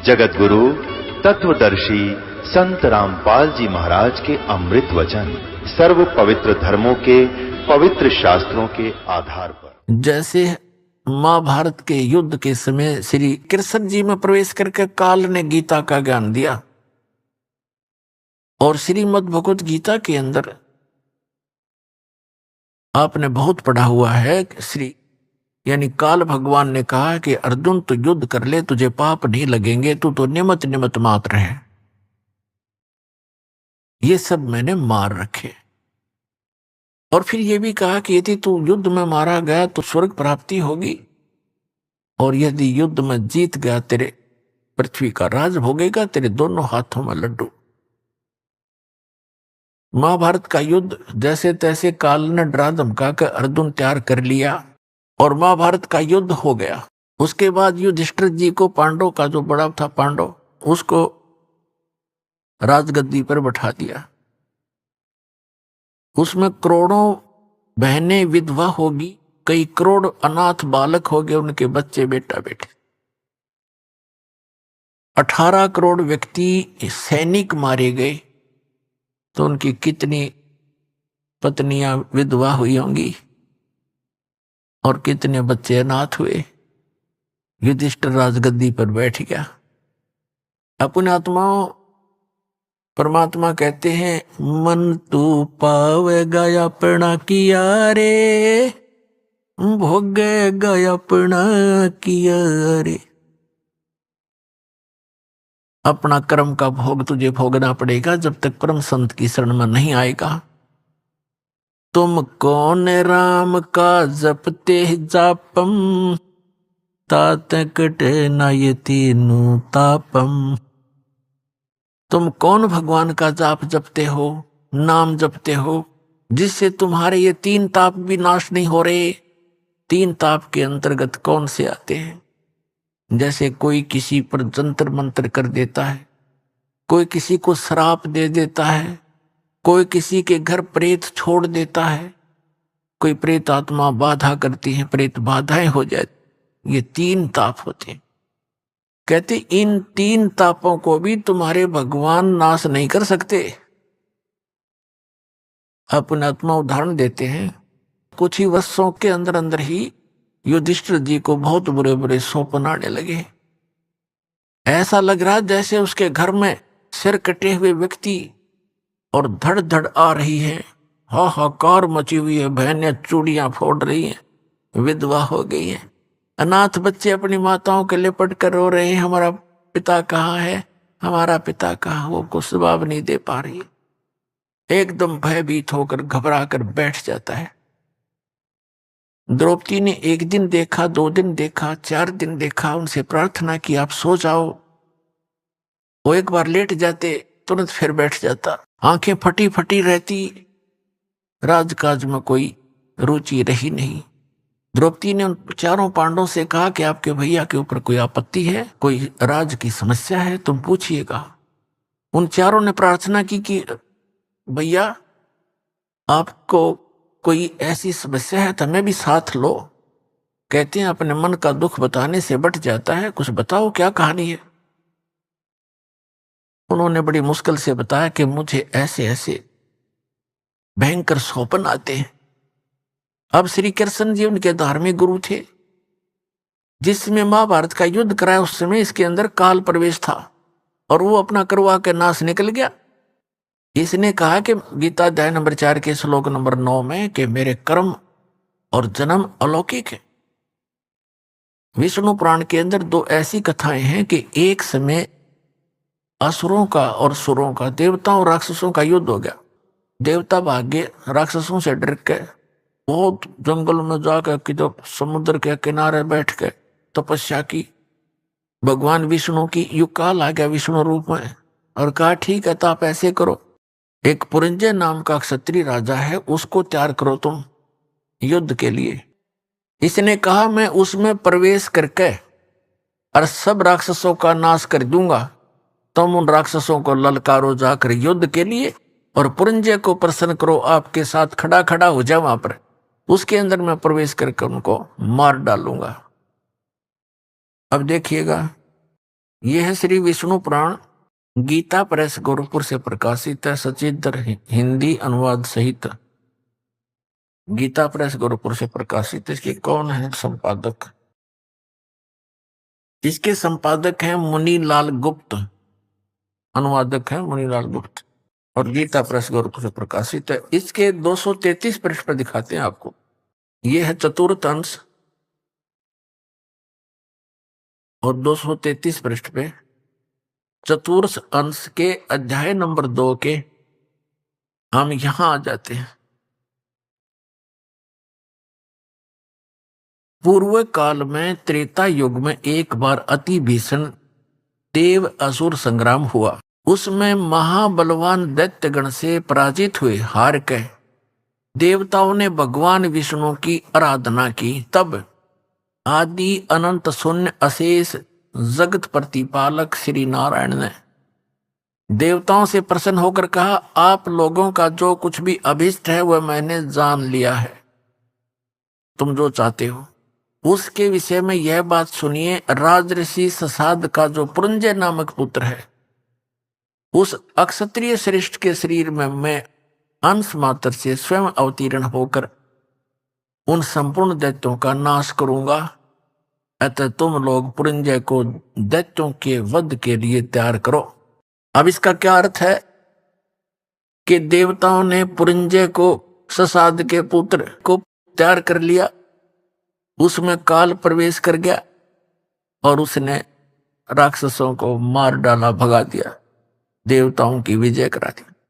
जगत गुरु तत्वदर्शी संत रामपाल जी महाराज के अमृत वचन सर्व पवित्र धर्मों के पवित्र शास्त्रों के आधार पर। जैसे महाभारत के युद्ध के समय श्री कृष्ण जी में प्रवेश करके काल ने गीता का ज्ञान दिया, और श्रीमद् भगवत गीता के अंदर आपने बहुत पढ़ा हुआ है, श्री यानी काल भगवान ने कहा कि अर्जुन तू युद्ध कर ले, तुझे पाप नहीं लगेंगे, तू तो निमित्त निमित्त मात्र है, ये सब मैंने मार रखे। और फिर ये भी कहा कि यदि तू युद्ध में मारा गया तो स्वर्ग प्राप्ति होगी, और यदि युद्ध में जीत गया तेरे पृथ्वी का राज भोगेगा, तेरे दोनों हाथों में लड्डू। महाभारत का युद्ध जैसे तैसे काल ने डरा धमका कर अर्जुन तैयार कर लिया और महाभारत का युद्ध हो गया। उसके बाद युधिष्ठिर जी को पांडव का जो बड़ा था पांडव, उसको राजगद्दी पर बैठा दिया। उसमें करोड़ों बहनें विधवा होगी, कई करोड़ अनाथ बालक हो गए, उनके बच्चे बेटा बेटे। 18 करोड़ व्यक्ति सैनिक मारे गए, तो उनकी कितनी पत्नियां विधवा हुई होंगी और कितने बच्चे अनाथ हुए। युधिष्ठिर राजगद्दी पर बैठ गया। अपने आत्माओं परमात्मा कहते हैं, मन तू पावेगा अपना किया रे, भोगेगा अपना किया रे। अपना कर्म का भोग तुझे भोगना पड़ेगा जब तक परम संत की शरण में नहीं आएगा। तुम कौन राम का जपते जापम, तात कटे ना ये तीनों तापम। तुम कौन भगवान का जाप जपते हो, नाम जपते हो, जिससे तुम्हारे ये 3 ताप भी नाश नहीं हो रहे। 3 ताप के अंतर्गत कौन से आते हैं? जैसे कोई किसी पर जंतर मंतर कर देता है, कोई किसी को श्राप दे देता है, कोई किसी के घर प्रेत छोड़ देता है, कोई प्रेत आत्मा बाधा करती है, प्रेत बाधाएं हो जाती, ये 3 ताप होते हैं। कहते इन 3 तापों को भी तुम्हारे भगवान नाश नहीं कर सकते। अपने आत्मा उदाहरण देते हैं, कुछ ही वर्षों के अंदर अंदर ही युधिष्ठिर जी को बहुत बुरे बुरे स्वप्न आने लगे। ऐसा लग रहा जैसे उसके घर में सिर कटे हुए व्यक्ति और धड़ धड़ आ रही है, हाहाकार मची हुई है, बहनें चूड़ियां फोड़ रही हैं, विधवा हो गई है, अनाथ बच्चे अपनी माताओं के लिपट कर रो रहे हैं, हमारा पिता कहाँ है, हमारा पिता कहाँ। वो को जवाब नहीं दे पा रही, एकदम भयभीत होकर घबरा कर बैठ जाता है। द्रौपदी ने 1 दिन देखा, 2 दिन देखा, 4 दिन देखा, उनसे प्रार्थना की आप सो जाओ। वो एक बार लेट जाते, तुरंत फिर बैठ जाता, आंखें फटी फटी रहती, राजकाज में कोई रुचि रही नहीं। द्रौपदी ने उन 4 पांडवों से कहा कि आपके भैया के ऊपर कोई आपत्ति है, कोई राज की समस्या है, तुम पूछिएगा। उन 4 ने प्रार्थना की कि भैया आपको कोई ऐसी समस्या है तो हमें भी साथ लो। कहते हैं अपने मन का दुख बताने से बट जाता है, कुछ बताओ क्या कहानी है। उन्होंने बड़ी मुश्किल से बताया कि मुझे ऐसे ऐसे भयंकर स्वप्न आते हैं। अब श्री कृष्ण जी उनके धार्मिक गुरु थे, जिसमें महाभारत का युद्ध कराया उस समय इसके अंदर काल प्रवेश था और वो अपना करवा के नाश निकल गया। इसने कहा कि गीता अध्याय नंबर 4 के श्लोक नंबर 9 में कि मेरे कर्म और जन्म अलौकिक है। विष्णु पुराण के अंदर 2 ऐसी कथाएं हैं कि एक समय असुरों का और सुरों का, देवताओं और राक्षसों का युद्ध हो गया। देवता भागे राक्षसों से डर के बहुत जंगल में जाकर किधर समुद्र के किनारे बैठ के तपस्या की। भगवान विष्णु की युग काल आ गया विष्णु रूप में और कहा ठीक है तो आप ऐसे करो, एक पुरंजय नाम का क्षत्रिय राजा है, उसको तैयार करो तुम युद्ध के लिए। इसने कहा मैं उसमें प्रवेश करके और सब राक्षसों का नाश कर दूंगा, तुम उन राक्षसों को ललकारो जाकर युद्ध के लिए और पुरंजय को प्रसन्न करो, आपके साथ खड़ा खड़ा हो जाए वहां पर, उसके अंदर मैं प्रवेश करके उनको मार डालूंगा। अब देखिएगा यह है श्री विष्णु पुराण, गीता प्रेस गोरखपुर से प्रकाशित है, सचित्र हिंदी अनुवाद सहित। गीता प्रेस गोरखपुर से प्रकाशित। इसके कौन है संपादक? इसके संपादक हैं मुनीलाल गुप्त, अनुवादक है मुनीलाल गुप्त, और गीता प्रेस गोरखपुर से प्रकाशित है। इसके 233 पृष्ठ पर दिखाते हैं आपको। यह है चतुर्थ अंश, और 233 पृष्ठ पे चतुर्थ अंश के अध्याय नंबर 2 के हम यहां आ जाते हैं। पूर्व काल में त्रेता युग में एक बार अति भीषण देव असुर संग्राम हुआ। उसमें महाबलवान दैत्यगण से पराजित हुए हार के देवताओं ने भगवान विष्णु की आराधना की। तब आदि अनंत शून्य अशेष जगत प्रतिपालक श्री नारायण ने देवताओं से प्रसन्न होकर कहा, आप लोगों का जो कुछ भी अभिष्ट है वह मैंने जान लिया है। तुम जो चाहते हो उसके विषय में यह बात सुनिए। राजऋषि ससाद का जो पुरंजय नामक पुत्र है, उस अक्षत्रिय श्रेष्ठ के शरीर में मैं अंश मात्र से स्वयं अवतीर्ण होकर उन संपूर्ण दैत्यों का नाश करूंगा। अतः तुम लोग पुरंजय को दैत्यों के वध के लिए तैयार करो। अब इसका क्या अर्थ है कि देवताओं ने पुरंजय को, ससाद के पुत्र को तैयार कर लिया, उसमें काल प्रवेश कर गया और उसने राक्षसों को मार डाला, भगा दिया, देवताओं की विजय करा दी।